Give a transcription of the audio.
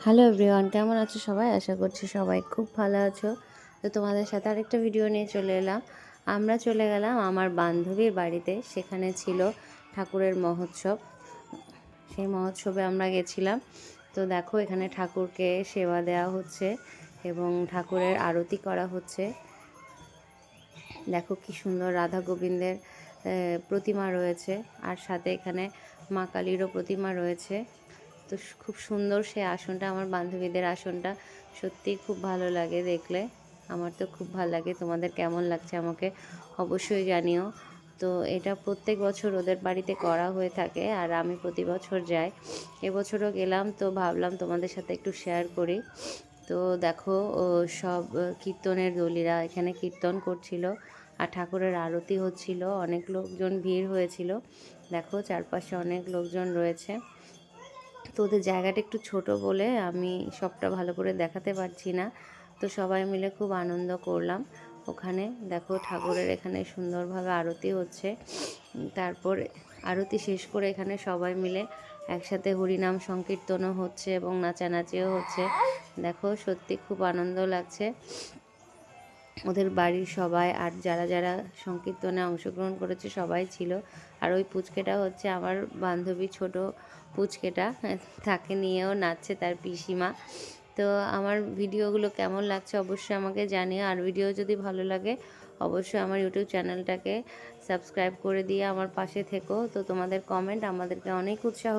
Hello everyone, কেমন আছো সবাই? আশা করছি সবাই খুব ভালো আছো। তো তোমাদের সাথে আরেকটা ভিডিও নিয়ে চলে এলাম। আমরা চলে গেলাম আমার বান্ধবীর বাড়িতে। সেখানে ছিল ঠাকুরের মহোৎসব। সেই মহোৎসবে আমরা গেছিলাম। তো দেখো এখানে ঠাকুরকে সেবা দেওয়া হচ্ছে এবং ঠাকুরের আরতি করা হচ্ছে। দেখো কি সুন্দর রাধা গোবিন্দের প্রতিমা রয়েছে, আর সাথে এখানে মা কালীরও প্রতিমা রয়েছে। তো খুব সুন্দর সেই আসনটা, আমার বান্ধবীদের আসনটা সত্যিই খুব ভালো লাগে দেখলে। আমার তো খুব ভালো লাগে। তোমাদের কেমন লাগছে আমাকে অবশ্যই জানিও। তো এটা প্রত্যেক বছর ওদের বাড়িতে করা হয়ে থাকে, আর আমি প্রতি বছর যাই। এবছরও গেলাম, তো ভাবলাম তোমাদের সাথে একটু শেয়ার করি। তো দেখো সব কীর্তনের দলীরা এখানে কীর্তন করছিল, আর ঠাকুরের আরতি হচ্ছিল। অনেক লোকজন ভিড় হয়েছিল। দেখো চারপাশে অনেক লোকজন রয়েছে। তো ওদের জায়গাটা একটু ছোট বলে আমি সবটা ভালো করে দেখাতে পারছি না। তো সবাই মিলে খুব আনন্দ করলাম ওখানে। দেখো ঠাকুরের এখানে সুন্দরভাবে আরতি হচ্ছে। তারপর আরতি শেষ করে এখানে সবাই মিলে একসাথে হরিনাম সংকীর্তনও হচ্ছে এবং নাচানাচিও হচ্ছে। দেখো সত্যি খুব আনন্দ লাগছে। ওদের বাড়ির সবাই আর যারা যারা সংকীর্তনে অংশগ্রহণ করেছে সবাই ছিল। আর ওই পুচকেটা হচ্ছে আমার বান্ধবী, ছোট পুচকেটা, তাকে নিয়েও নাচছে তার পিসিমা। তো আমার ভিডিওগুলো কেমন লাগছে অবশ্যই আমাকে জানিও। আর ভিডিও যদি ভালো লাগে অবশ্যই আমার ইউটিউব চ্যানেলটাকে সাবস্ক্রাইব করে দিয়ে আমার পাশে থেকো। তো তোমাদের কমেন্ট আমাদেরকে অনেক উৎসাহ